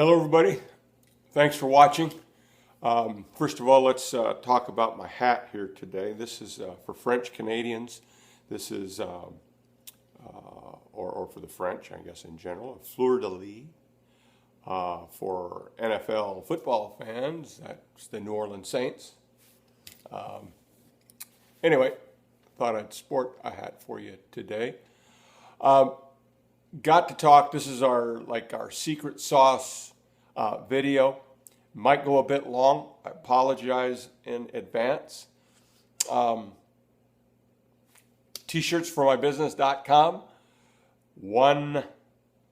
Hello, everybody. Thanks for watching. First of all, let's talk about my hat here today. This is for French Canadians. This is, or for the French, I guess in general, a fleur-de-lis. For NFL football fans, that's the New Orleans Saints. Anyway, thought I'd sport a hat for you today. Got to talk. This is our secret sauce video. Might go a bit long. I apologize in advance. T-shirts for mybusiness.com.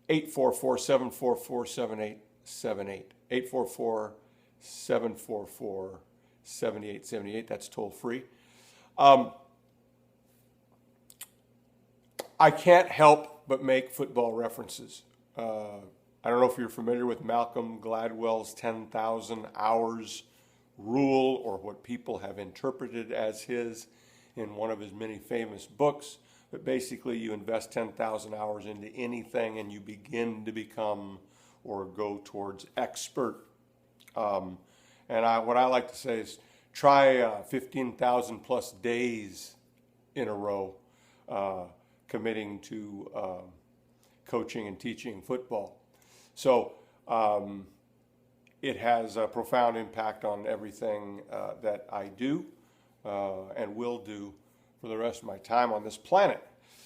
1-844-744-7878. 844-744-7878. That's toll free. I can't help but make football references. I don't know if you're familiar with Malcolm Gladwell's 10,000 hours rule, or what people have interpreted as his in one of his many famous books. But basically, you invest 10,000 hours into anything and you begin to become or go towards expert. What I like to say is try 15,000 plus days in a row committing to coaching and teaching football. So it has a profound impact on everything that I do and will do for the rest of my time on this planet.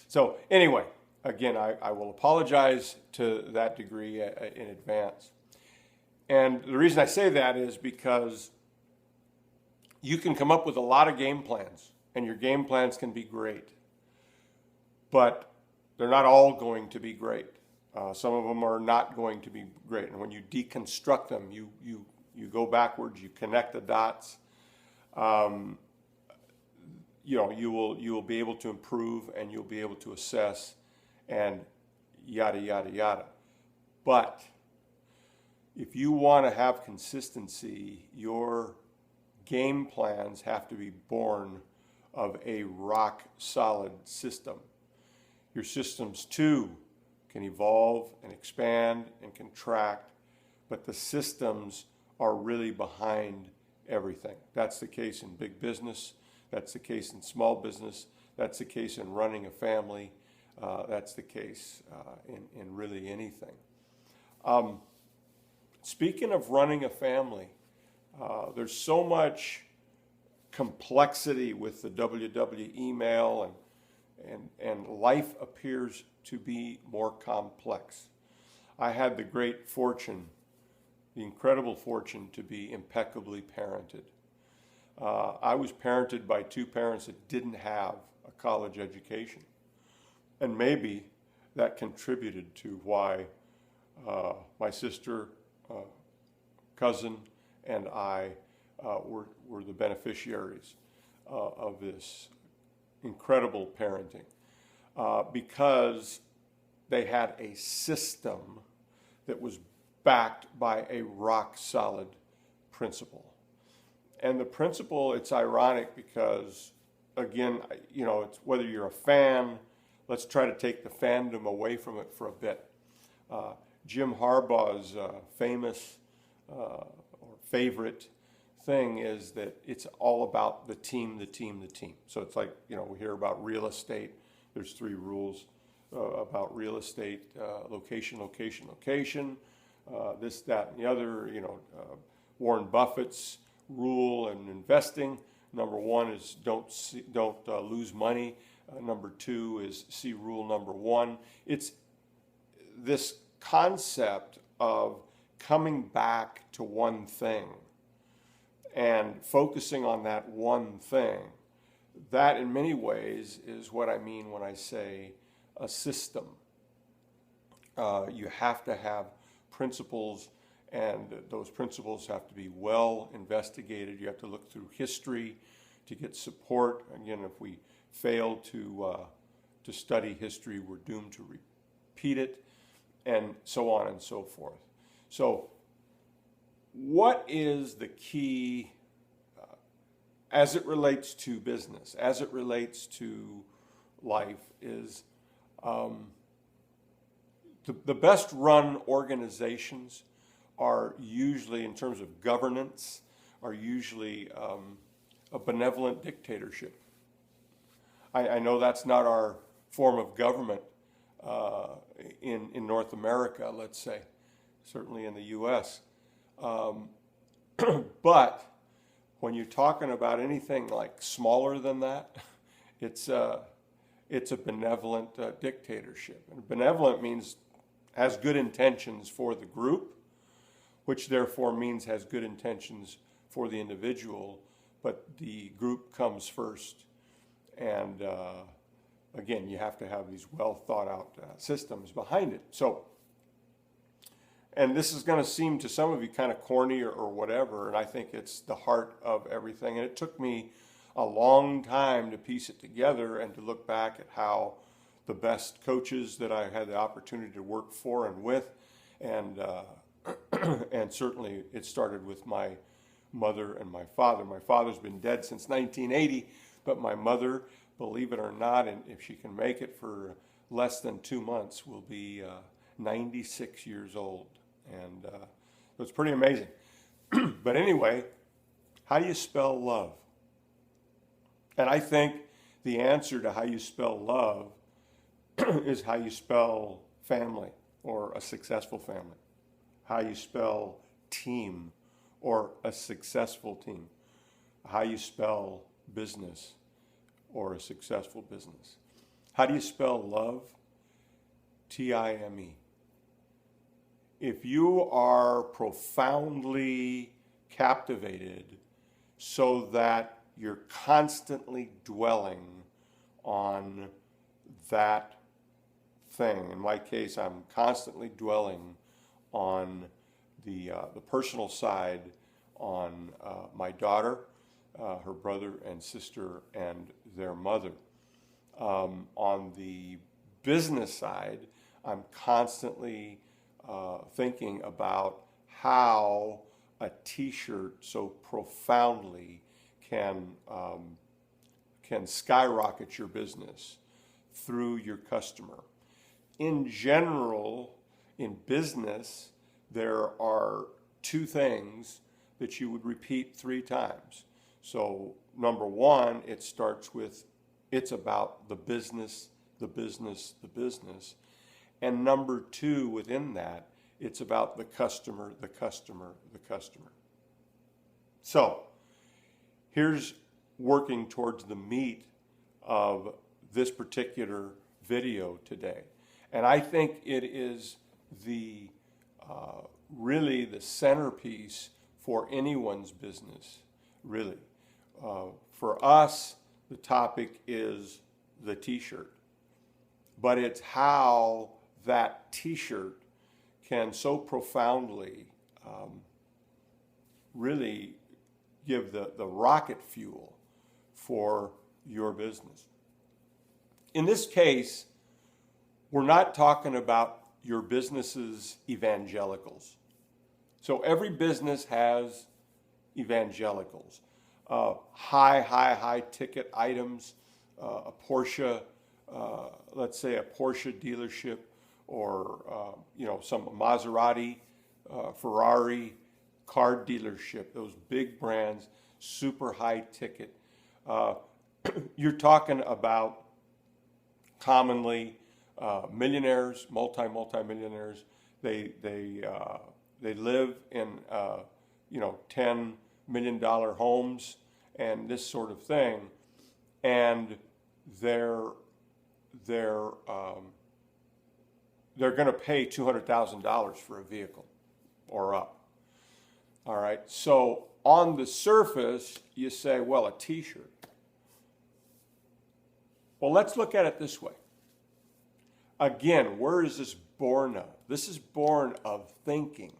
So anyway, again, I will apologize to that degree in advance. And the reason I say that is because you can come up with a lot of game plans, and your game plans can be great, but they're not all going to be great. Some of them are not going to be great. And when you deconstruct them, you go backwards, you connect the dots, you will be able to improve, and you'll be able to assess, and yada, yada, yada. But if you want to have consistency, your game plans have to be born of a rock solid system. Your systems too can evolve and expand and contract, but the systems are really behind everything. That's the case in big business. That's the case in small business. That's the case in running a family. That's the case in really anything. Speaking of running a family, there's so much complexity with the WW email, and life appears to be more complex. I had the great fortune, the incredible fortune, to be impeccably parented. I was parented by two parents that didn't have a college education. And maybe that contributed to why my sister, cousin, and I were the beneficiaries of this incredible parenting, because they had a system that was backed by a rock-solid principle. And the principle, it's ironic because, again, it's whether you're a fan, let's try to take the fandom away from it for a bit. Jim Harbaugh's famous or favorite thing is that it's all about the team, the team, the team. So it's like, we hear about real estate. There's 3 rules about real estate: location, location, location, this, that, and the other. Warren Buffett's rule in investing: number 1 is don't lose money. Number 2 is see rule number 1. It's this concept of coming back to one thing and focusing on that one thing. That, in many ways, is what I mean when I say a system. You have to have principles, and those principles have to be well investigated. You have to look through history to get support. Again, if we fail to study history, we're doomed to repeat it, and so on and so forth. So what is the key as it relates to business, as it relates to life, is the best run organizations are usually, in terms of governance, are usually a benevolent dictatorship. I know that's not our form of government in North America, let's say, certainly in the U.S. But when you're talking about anything like smaller than that, it's a benevolent dictatorship. And benevolent means has good intentions for the group, which therefore means has good intentions for the individual, but the group comes first. And again, you have to have these well thought out systems behind it. So, and this is going to seem to some of you kind of corny or whatever, and I think it's the heart of everything. And it took me a long time to piece it together and to look back at how the best coaches that I had the opportunity to work for and with, and and certainly it started with my mother and my father. My father's been dead since 1980, but my mother, believe it or not, and if she can make it for less than 2 months, will be 96 years old. And it's pretty amazing. But anyway, how do you spell love? And I think the answer to how you spell love is how you spell family or a successful family, how you spell team or a successful team, how you spell business or a successful business. How do you spell love? T-I-M-E. If you are profoundly captivated so that you're constantly dwelling on that thing. In my case, I'm constantly dwelling on the personal side, on my daughter, her brother and sister, and their mother. On the business side, I'm constantly thinking about how a T-shirt so profoundly can skyrocket your business through your customer. In general, in business, there are 2 things that you would repeat 3 times. So number 1, it starts with, it's about the business, the business, the business. And number 2 within that, it's about the customer, the customer, the customer. So here's working towards the meat of this particular video today. And I think it is the really the centerpiece for anyone's business, really. For us, the topic is the T-shirt. But it's how that T-shirt can so profoundly really give the rocket fuel for your business. In this case, we're not talking about your business's evangelicals. So every business has evangelicals. High ticket items, a Porsche, let's say a Porsche dealership, or some Maserati, Ferrari car dealership, those big brands, super high ticket. You're talking about commonly millionaires, multi-millionaires. They live in $10 million homes and this sort of thing, and they're going to pay $200,000 for a vehicle or up. All right. So on the surface, you say, well, a T-shirt. Well, let's look at it this way. Again, where is this born of? This is born of thinking.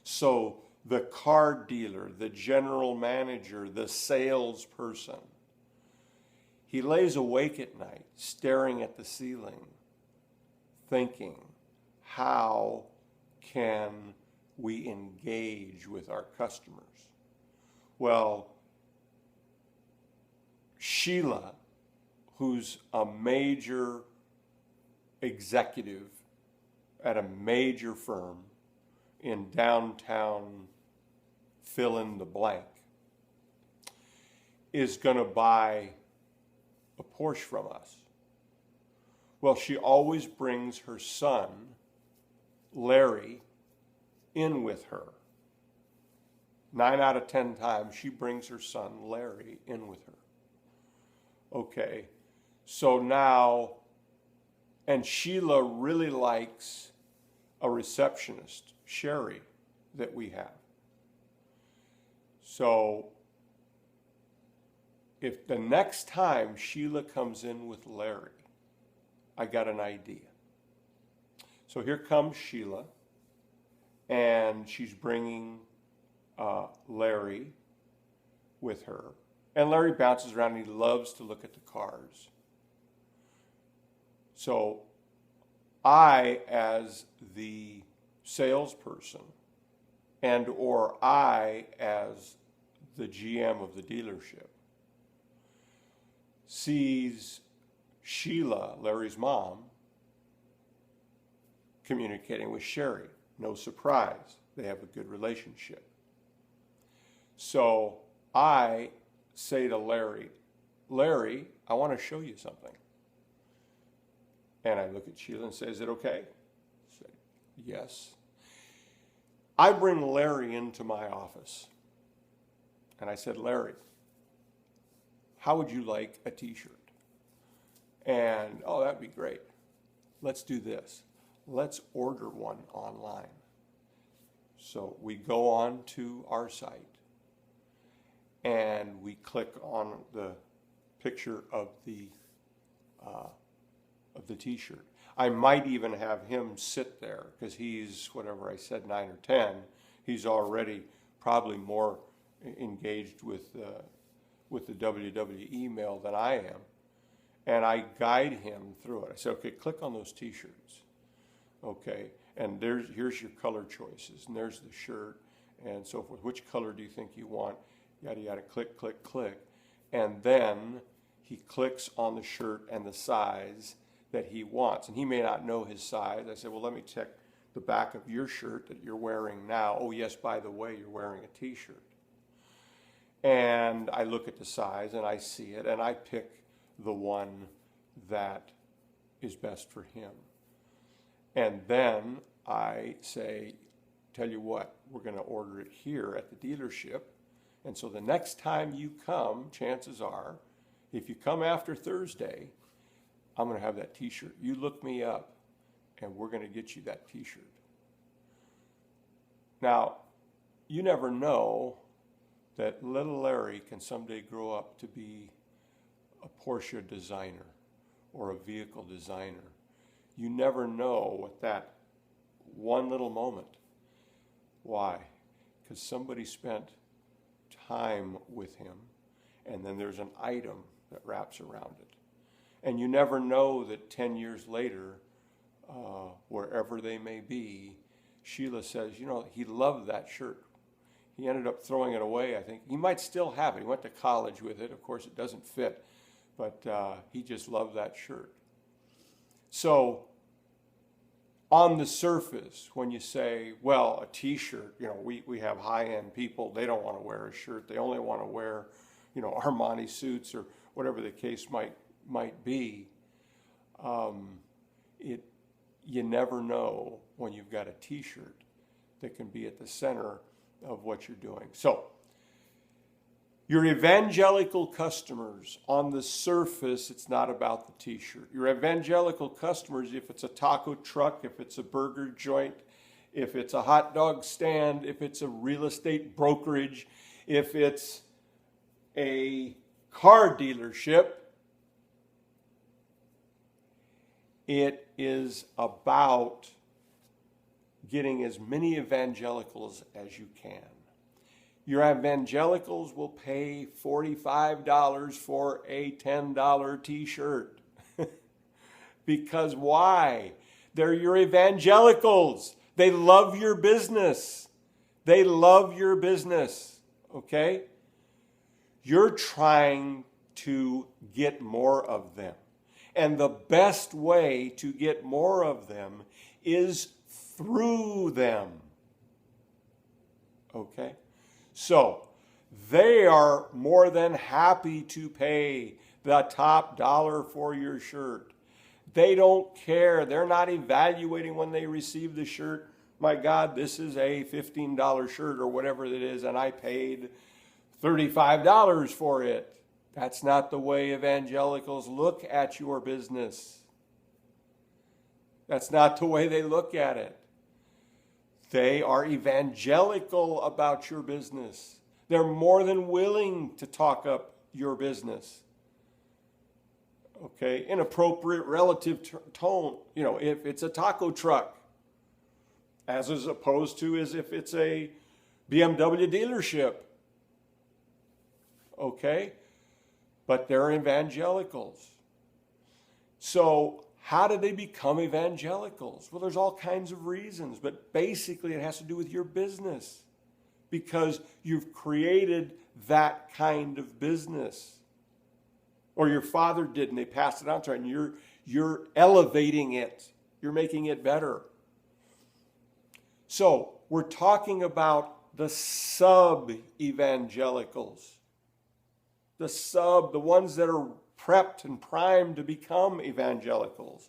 So the car dealer, the general manager, the salesperson, he lays awake at night staring at the ceiling, thinking, how can we engage with our customers? Well, Sheila, who's a major executive at a major firm in downtown fill in the blank is going to buy a Porsche from us. Well, she always brings her son, Larry, in with her. 9 out of 10 times, she brings her son, Larry, in with her. Okay, so now, and Sheila really likes a receptionist, Sherry, that we have. So if the next time Sheila comes in with Larry, I got an idea. So here comes Sheila, and she's bringing Larry with her. And Larry bounces around and he loves to look at the cars. So I, as the salesperson, and or I, as the GM of the dealership, sees Sheila, Larry's mom, communicating with Sherry. No surprise, they have a good relationship. So I say to Larry, Larry, I want to show you something. And I look at Sheila and say, is it okay? I said, yes. I bring Larry into my office. And I said, Larry, how would you like a t-shirt? And, oh, that'd be great. Let's do this. Let's order one online. So we go on to our site and we click on the picture of the t-shirt. I might even have him sit there because he's, whatever I said, 9 or 10. He's already probably more engaged with the WW email than I am. And I guide him through it. I say, okay, click on those t-shirts. Okay, and here's your color choices, and there's the shirt, and so forth. Which color do you think you want? Yada, yada, click, click, click. And then he clicks on the shirt and the size that he wants. And he may not know his size. I said, well, let me check the back of your shirt that you're wearing now. Oh, yes, by the way, you're wearing a t-shirt. And I look at the size, and I see it, and I pick the one that is best for him. And then I say, tell you what, we're going to order it here at the dealership. And so the next time you come, chances are, if you come after Thursday, I'm going to have that t-shirt. You look me up, and we're going to get you that t-shirt. Now, you never know that little Larry can someday grow up to be a Porsche designer or a vehicle designer. You never know what that one little moment. Why? Because somebody spent time with him, and then there's an item that wraps around it. And you never know that 10 years later, wherever they may be, Sheila says, you know, he loved that shirt. He ended up throwing it away, I think. He might still have it. He went to college with it. Of course, it doesn't fit, but he just loved that shirt. So on the surface, when you say, well, a t-shirt, you know, we have high-end people, they don't want to wear a shirt. They only want to wear, you know, Armani suits or whatever the case might be. You never know when you've got a t-shirt that can be at the center of what you're doing. So your evangelical customers, on the surface, it's not about the t-shirt. Your evangelical customers, if it's a taco truck, if it's a burger joint, if it's a hot dog stand, if it's a real estate brokerage, if it's a car dealership, it is about getting as many evangelicals as you can. Your evangelicals will pay $45 for a $10 t-shirt. Because why? They're your evangelicals. They love your business. They love your business. Okay? You're trying to get more of them. And the best way to get more of them is through them. Okay? So, they are more than happy to pay the top dollar for your shirt. They don't care. They're not evaluating when they receive the shirt. My God, this is a $15 shirt or whatever it is, and I paid $35 for it. That's not the way evangelicals look at your business. That's not the way they look at it. They are evangelical about your business. They're more than willing to talk up your business. Okay, in appropriate relative tone, if it's a taco truck, as opposed to as if it's a BMW dealership. Okay, but they're evangelicals. So how do they become evangelicals? Well, there's all kinds of reasons, but basically it has to do with your business because you've created that kind of business. Or your father did and they passed it on to you, and you're elevating it. You're making it better. So we're talking about the sub-evangelicals. The ones that are prepped and primed to become evangelicals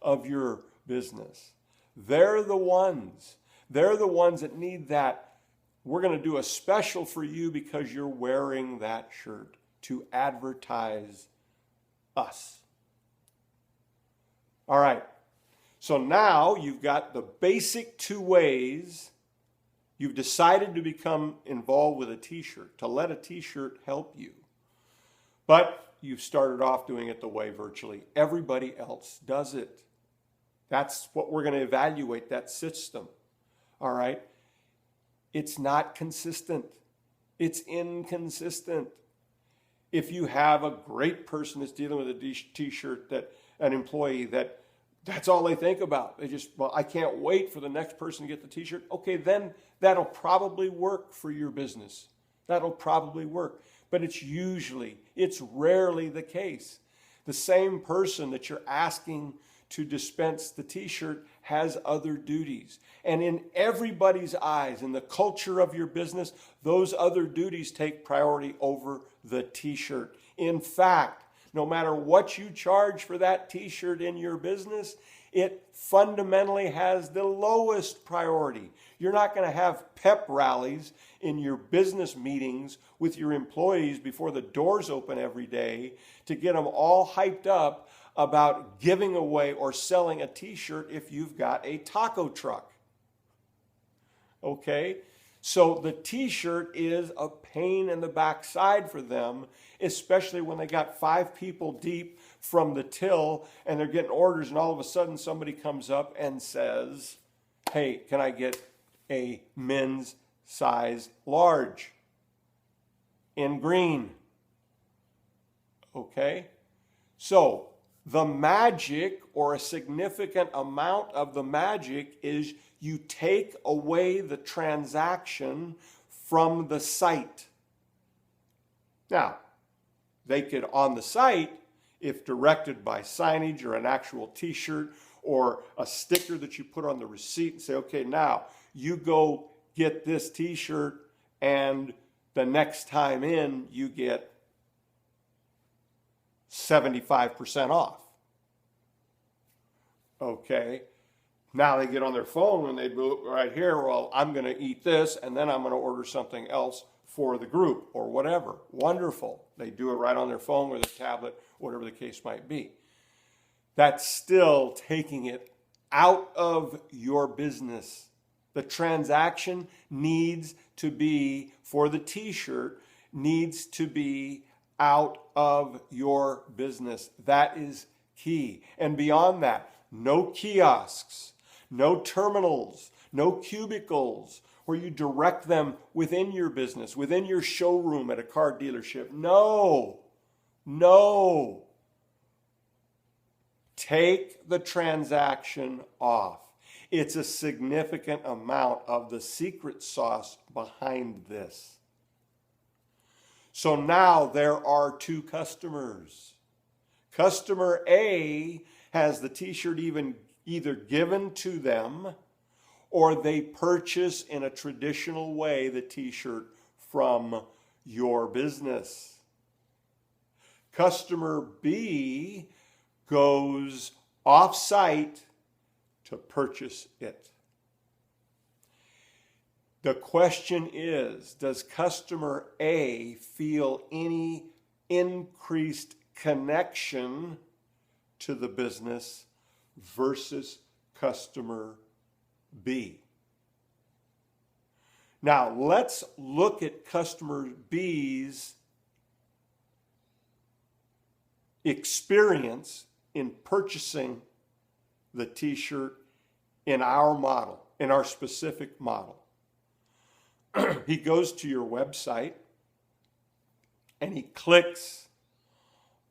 of your business. They're the ones that need that. We're going to do a special for you because you're wearing that shirt to advertise us. All right. So now you've got the basic two ways. You've decided to become involved with a t-shirt, to let a t-shirt help you. But you've started off doing it the way virtually everybody else does it. That's what we're going to evaluate, that system. All right? It's not consistent. It's inconsistent. If you have a great person that's dealing with a t-shirt, an employee that's all they think about. They just, I can't wait for the next person to get the t-shirt. Okay, then that'll probably work for your business. That'll probably work. But it's rarely the case. The same person that you're asking to dispense the t-shirt has other duties. And in everybody's eyes, in the culture of your business, those other duties take priority over the t-shirt. In fact, no matter what you charge for that t-shirt in your business, it fundamentally has the lowest priority. You're not going to have pep rallies in your business meetings with your employees before the doors open every day to get them all hyped up about giving away or selling a t-shirt if you've got a taco truck. Okay? So the t-shirt is a pain in the backside for them, especially when they got 5 people deep from the till and they're getting orders and all of a sudden somebody comes up and says, hey, can I get a men's size large in green? Okay? So the magic, or a significant amount of the magic, is you take away the transaction from the site. Now, they could, on the site, if directed by signage or an actual t-shirt or a sticker that you put on the receipt and say, okay, now you go get this t-shirt and the next time in you get 75% off. Okay. Now they get on their phone when they do it right here, well, I'm going to eat this and then I'm going to order something else for the group or whatever. Wonderful. They do it right on their phone or their tablet, whatever the case might be. That's still taking it out of your business. The transaction needs to be, for the t-shirt, needs to be out of your business. That is key. And beyond that, no kiosks, no terminals, no cubicles where you direct them within your business, within your showroom at a car dealership. No. Take the transaction off. It's a significant amount of the secret sauce behind this. So now there are 2 customers. Customer A has the t-shirt either given to them or they purchase in a traditional way the t-shirt from your business. Customer B goes off-site to purchase it. The question is, does customer A feel any increased connection to the business versus customer B? Now, let's look at customer B's experience in purchasing the t-shirt in our model, in our specific model. He goes to your website and he clicks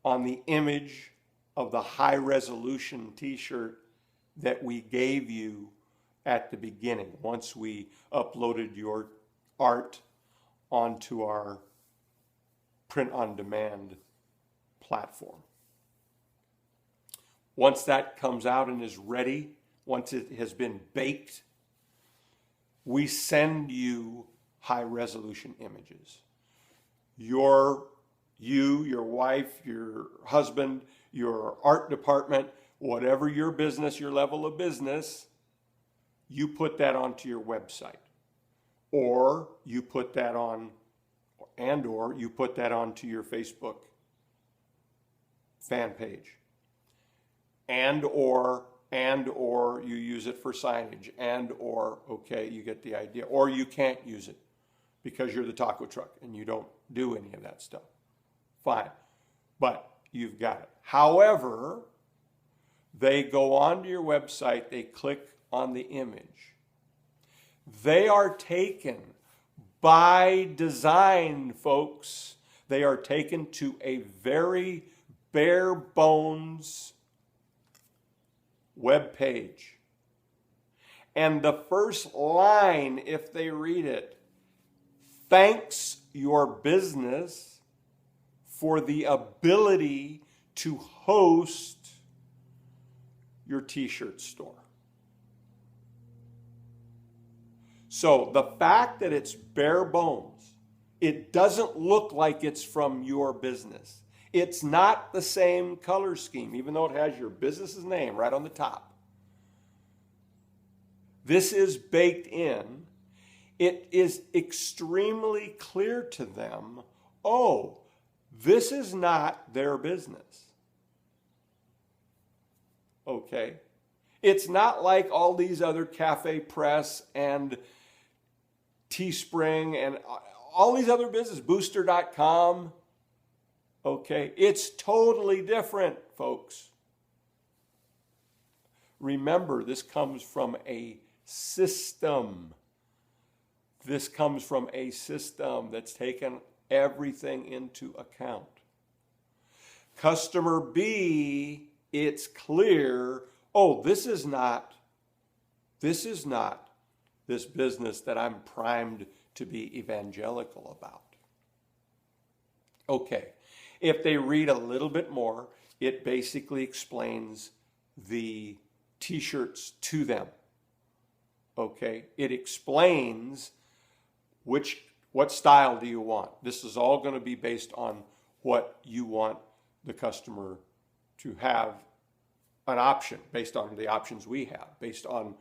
on the image of the high-resolution t-shirt that we gave you at the beginning, once we uploaded your art onto our print-on-demand platform. Once that comes out and is ready, once it has been baked, we send you high-resolution images. You, your wife, your husband, your art department, whatever your business, your level of business, you put that onto your website. Or you put that on, or you put that onto your Facebook fan page. Or you use it for signage, okay, you get the idea. Or you can't use it because you're the taco truck and you don't do any of that stuff. Fine, but you've got it. However, they go onto your website, they click on the image. They are taken by design, folks. They are taken to a very bare bones web page. And the first line, if they read it, thanks your business for the ability to host your t-shirt store. So the fact that it's bare bones, it doesn't look like it's from your business. It's not the same color scheme, even though it has your business's name right on the top. This is baked in. It is extremely clear to them, oh, this is not their business. Okay? It's not like all these other Cafe Press and Teespring and all these other businesses, Booster.com. Okay, it's totally different, folks. Remember, this comes from a system. This comes from a system that's taken everything into account. Customer B, it's clear, oh, this is not this business that I'm primed to be evangelical about. Okay. If they read a little bit more, it basically explains the t-shirts to them. Okay? It explains what style do you want. This is all going to be based on what you want the customer to have an option, based on the options we have, based on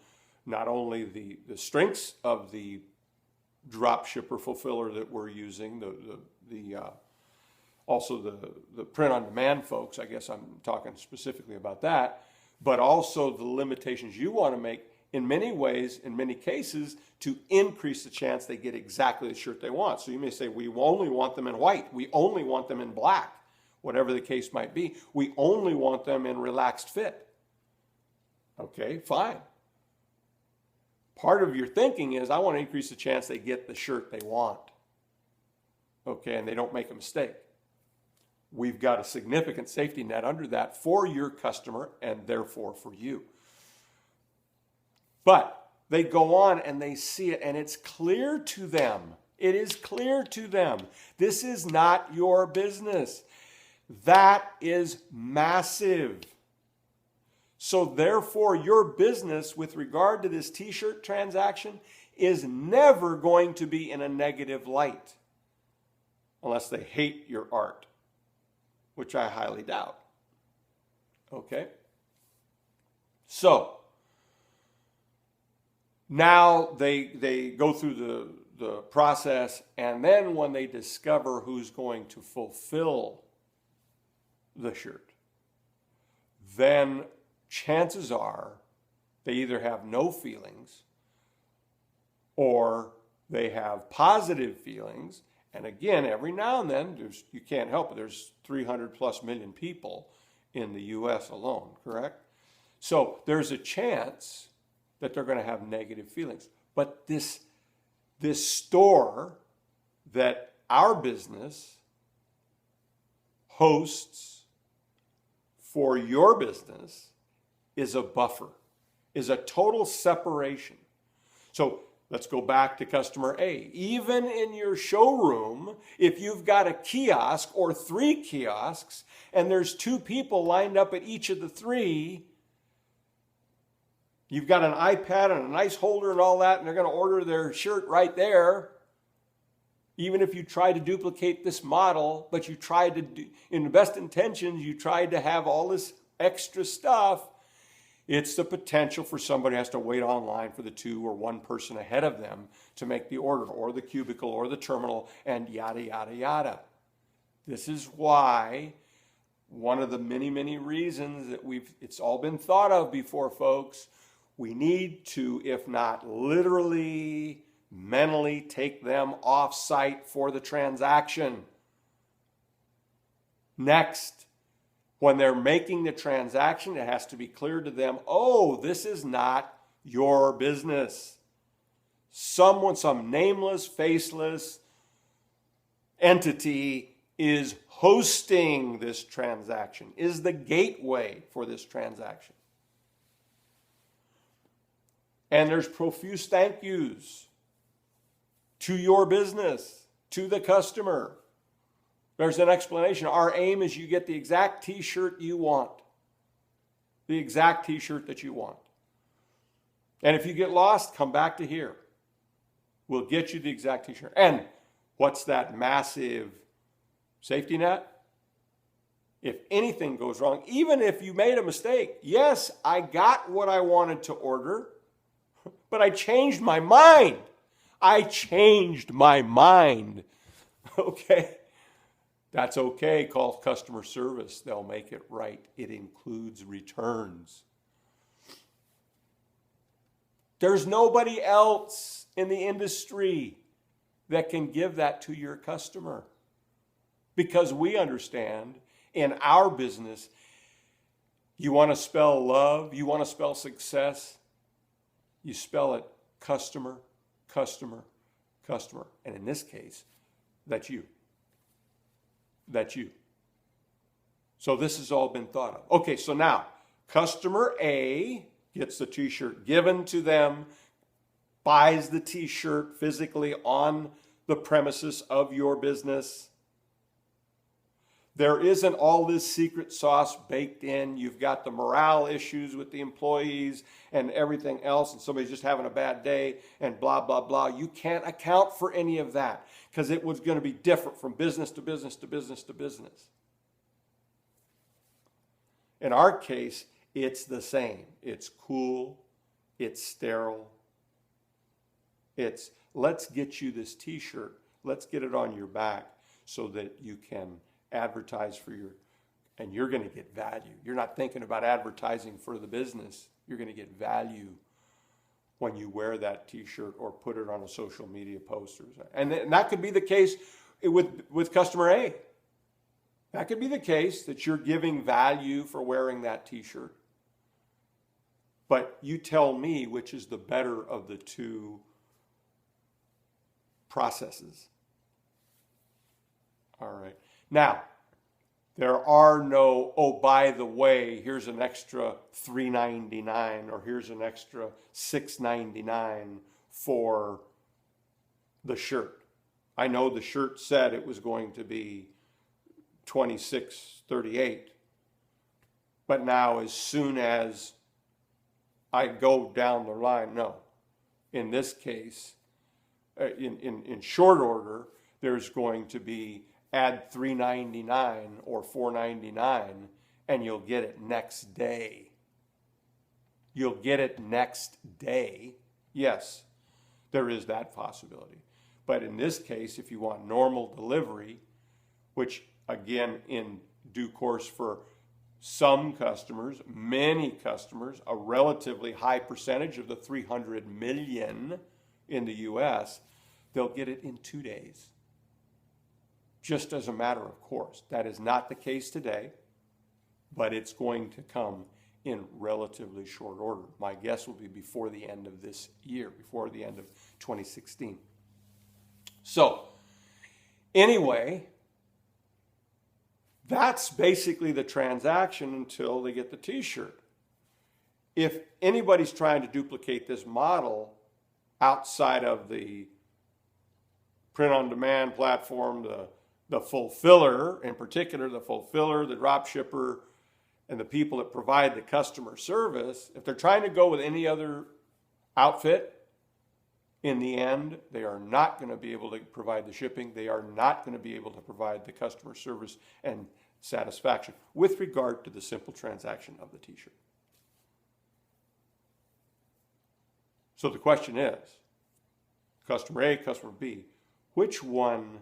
not only the strengths of the drop shipper fulfiller that we're using, also the print-on-demand folks, I guess I'm talking specifically about that, but also the limitations you want to make in many ways, in many cases, to increase the chance they get exactly the shirt they want. So you may say, we only want them in white. We only want them in black, whatever the case might be. We only want them in relaxed fit. Okay, fine. Part of your thinking is, I want to increase the chance they get the shirt they want. Okay, and they don't make a mistake. We've got a significant safety net under that for your customer and therefore for you. But they go on and they see it and it's clear to them. It is clear to them. This is not your business. That is massive. So therefore, your business with regard to this t-shirt transaction is never going to be in a negative light unless they hate your art, which I highly doubt. Okay? So now they go through the process, and then when they discover who's going to fulfill the shirt, then chances are they either have no feelings or they have positive feelings. And again, every now and then, you can't help it, there's 300 plus million people in the US alone, correct? So there's a chance that they're going to have negative feelings. But this store that our business hosts for your business is a buffer, is a total separation. So let's go back to customer A. Even in your showroom, if you've got a kiosk or 3 kiosks and there's 2 people lined up at each of the 3, you've got an iPad and a nice holder and all that, and they're going to order their shirt right there. Even if you try to duplicate this model, but you tried to do, in the best intentions, you tried to have all this extra stuff, it's the potential for somebody has to wait online for the 2 or 1 person ahead of them to make the order, or the cubicle, or the terminal, and yada, yada, yada. This is why one of the many, many reasons that it's all been thought of before, folks. We need to, if not literally, mentally take them off site for the transaction. Next, when they're making the transaction, it has to be clear to them, oh, this is not your business. Some nameless, faceless entity is hosting this transaction, is the gateway for this transaction. And there's profuse thank yous to your business, to the customer. There's an explanation. Our aim is you get the exact t-shirt you want. The exact t-shirt that you want. And if you get lost, come back to here. We'll get you the exact t-shirt. And what's that massive safety net? If anything goes wrong, even if you made a mistake, yes, I got what I wanted to order, but I changed my mind. I changed my mind. Okay? That's okay. Call customer service. They'll make it right. It includes returns. There's nobody else in the industry that can give that to your customer. Because we understand in our business, you want to spell love, you want to spell success, you spell it customer, customer, customer. And in this case, that's you. That's you. So this has all been thought of. Okay, so now, customer A gets the t-shirt given to them, buys the t-shirt physically on the premises of your business. There isn't all this secret sauce baked in. You've got the morale issues with the employees and everything else, and somebody's just having a bad day and blah, blah, blah. You can't account for any of that because it was going to be different from business to business to business to business. In our case, it's the same. It's cool. It's sterile. It's, let's get you this t-shirt. Let's get it on your back so that you can advertise for and you're going to get value. You're not thinking about advertising for the business. You're going to get value when you wear that t-shirt or put it on a social media post. And that could be the case with customer A. That could be the case that you're giving value for wearing that t-shirt. But you tell me which is the better of the two processes. All right. Now, there are no, oh, by the way, here's an extra $3.99 or here's an extra $6.99 for the shirt. I know the shirt said it was going to be $26.38, But now as soon as I go down the line, no. In this case, in short order, there's going to be add $3.99 or $4.99 and you'll get it next day. You'll get it next day. Yes, there is that possibility. But in this case, if you want normal delivery, which again, in due course for some customers, many customers, a relatively high percentage of the 300 million in the US, they'll get it in 2 days. Just as a matter of course. That is not the case today, but it's going to come in relatively short order. My guess will be before the end of this year, before the end of 2016. So, anyway, that's basically the transaction until they get the t-shirt. If anybody's trying to duplicate this model outside of the print-on-demand platform, the fulfiller, in particular the fulfiller, the drop shipper, and the people that provide the customer service, if they're trying to go with any other outfit, in the end, they are not going to be able to provide the shipping. They are not going to be able to provide the customer service and satisfaction with regard to the simple transaction of the t-shirt. So the question is, customer A, customer B, which one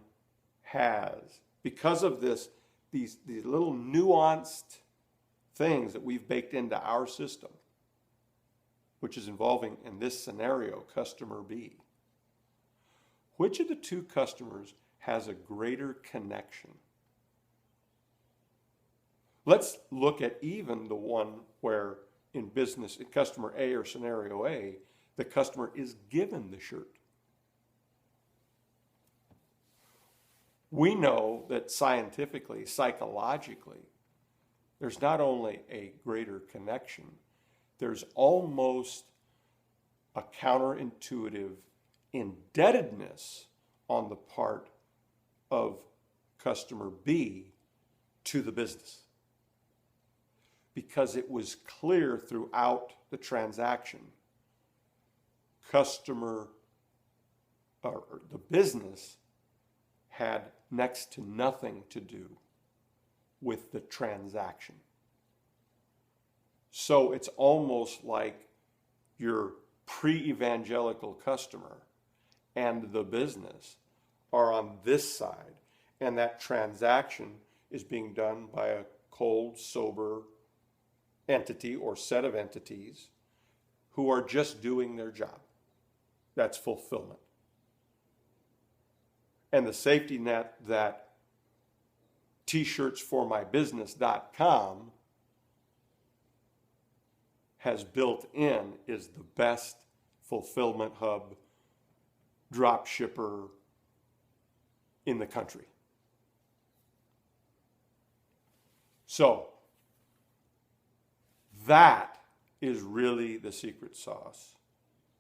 has, because of these little nuanced things that we've baked into our system, which is involving, in this scenario, customer B, which of the two customers has a greater connection? Let's look at even the one where in business, in customer A or scenario A, the customer is given the shirt. We know that scientifically, psychologically, there's not only a greater connection, there's almost a counterintuitive indebtedness on the part of customer B to the business. Because it was clear throughout the transaction, customer or the business had next to nothing to do with the transaction. So it's almost like your pre-evangelical customer and the business are on this side, and that transaction is being done by a cold, sober entity or set of entities who are just doing their job. That's fulfillment. And the safety net that t-shirtsformybusiness.com has built in is the best fulfillment hub drop shipper in the country. So that is really the secret sauce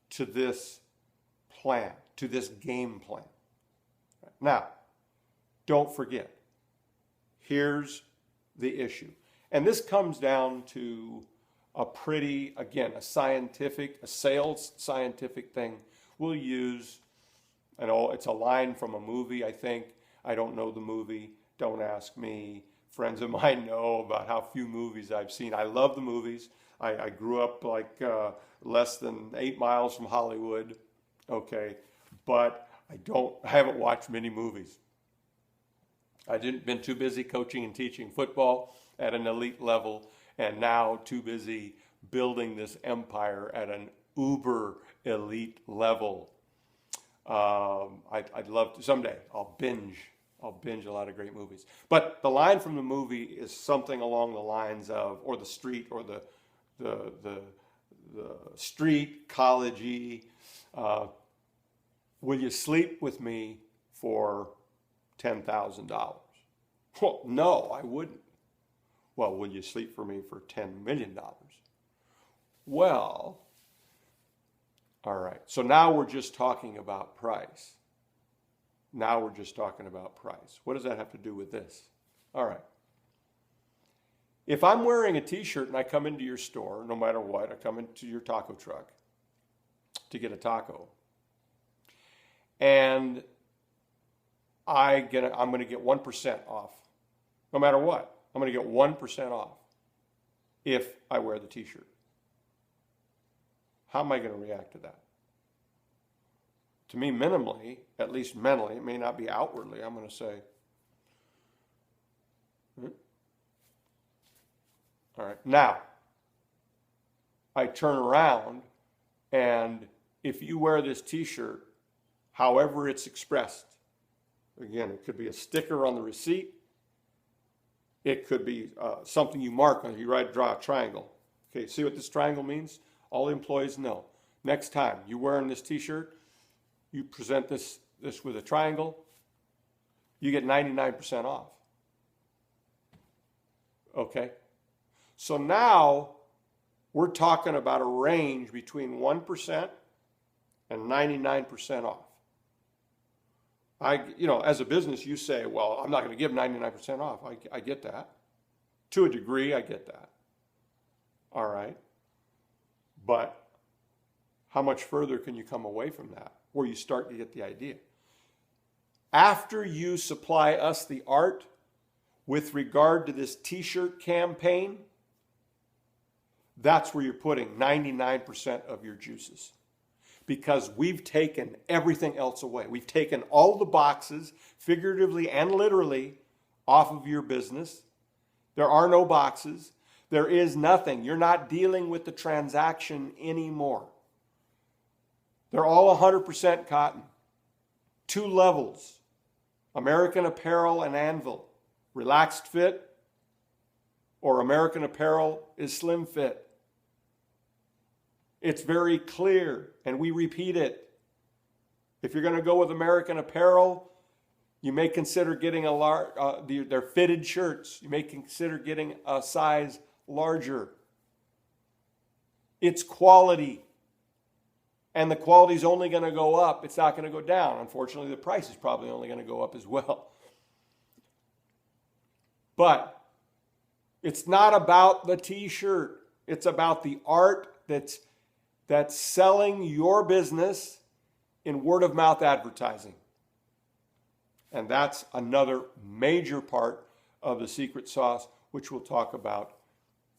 to this plan, to this game plan. Now, don't forget, here's the issue. And this comes down to a pretty, again, a sales scientific thing. We'll use, I know it's a line from a movie, I think. I don't know the movie. Don't ask me. Friends of mine know about how few movies I've seen. I love the movies. I grew up like less than 8 miles from Hollywood. Okay. But I haven't watched many movies. I didn't been too busy coaching and teaching football at an elite level, and now too busy building this empire at an uber elite level. I'd love to someday. I'll binge a lot of great movies. But the line from the movie is something along the lines of, or the street, or the street college-y. Will you sleep with me for $10,000? Well, no, I wouldn't. Well, will you sleep for me for $10 million? Well, all right. So now we're just talking about price. Now we're just talking about price. What does that have to do with this? All right. If I'm wearing a t-shirt and I come into your store, no matter what, I come into your taco truck to get a taco, and I'm going to get 1% off. No matter what, I'm going to get 1% off if I wear the t-shirt. How am I going to react to that? To me, minimally, at least mentally, it may not be outwardly, I'm going to say, all right, now, I turn around, and if you wear this t-shirt, however it's expressed, again, it could be a sticker on the receipt, it could be something you mark on, you draw a triangle. Okay, see what this triangle means? All the employees know. Next time you're wearing this t-shirt, you present this with a triangle, you get 99% off. Okay? So now we're talking about a range between 1% and 99% off. As a business, you say, well, I'm not going to give 99% off. I get that. To a degree, I get that. All right. But how much further can you come away from that, where you start to get the idea? After you supply us the art with regard to this t-shirt campaign, that's where you're putting 99% of your juices. Because we've taken everything else away. We've taken all the boxes, figuratively and literally, off of your business. There are no boxes. There is nothing. You're not dealing with the transaction anymore. They're all 100% cotton. 2 levels. American Apparel and Anvil. Relaxed fit, or American Apparel is slim fit. It's very clear, and we repeat it. If you're going to go with American Apparel, you may consider getting they're fitted shirts. You may consider getting a size larger. It's quality, and the quality is only going to go up. It's not going to go down. Unfortunately, the price is probably only going to go up as well. But it's not about the t-shirt. It's about the art that's selling your business in word-of-mouth advertising. And that's another major part of the secret sauce, which we'll talk about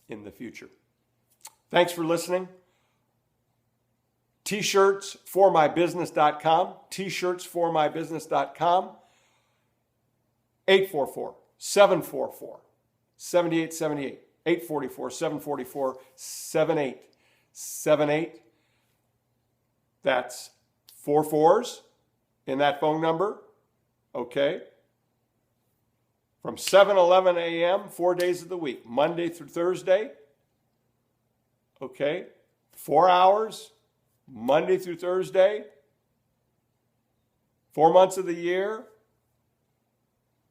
in the future. Thanks for listening. T-shirtsformybusiness.com, T-shirtsformybusiness.com, 844-744-7878, 844-744-7878. That's 4 4s in that phone number, okay? From 7:11 a.m., 4 days of the week, Monday through Thursday, okay? 4 hours, Monday through Thursday, 4 months of the year.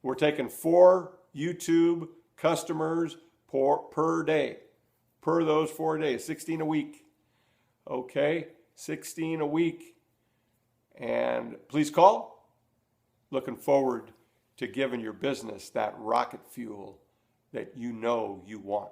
We're taking 4 YouTube customers per day, per those 4 days, 16 a week, okay? 16 a week. And please call. Looking forward to giving your business that rocket fuel that you know you want.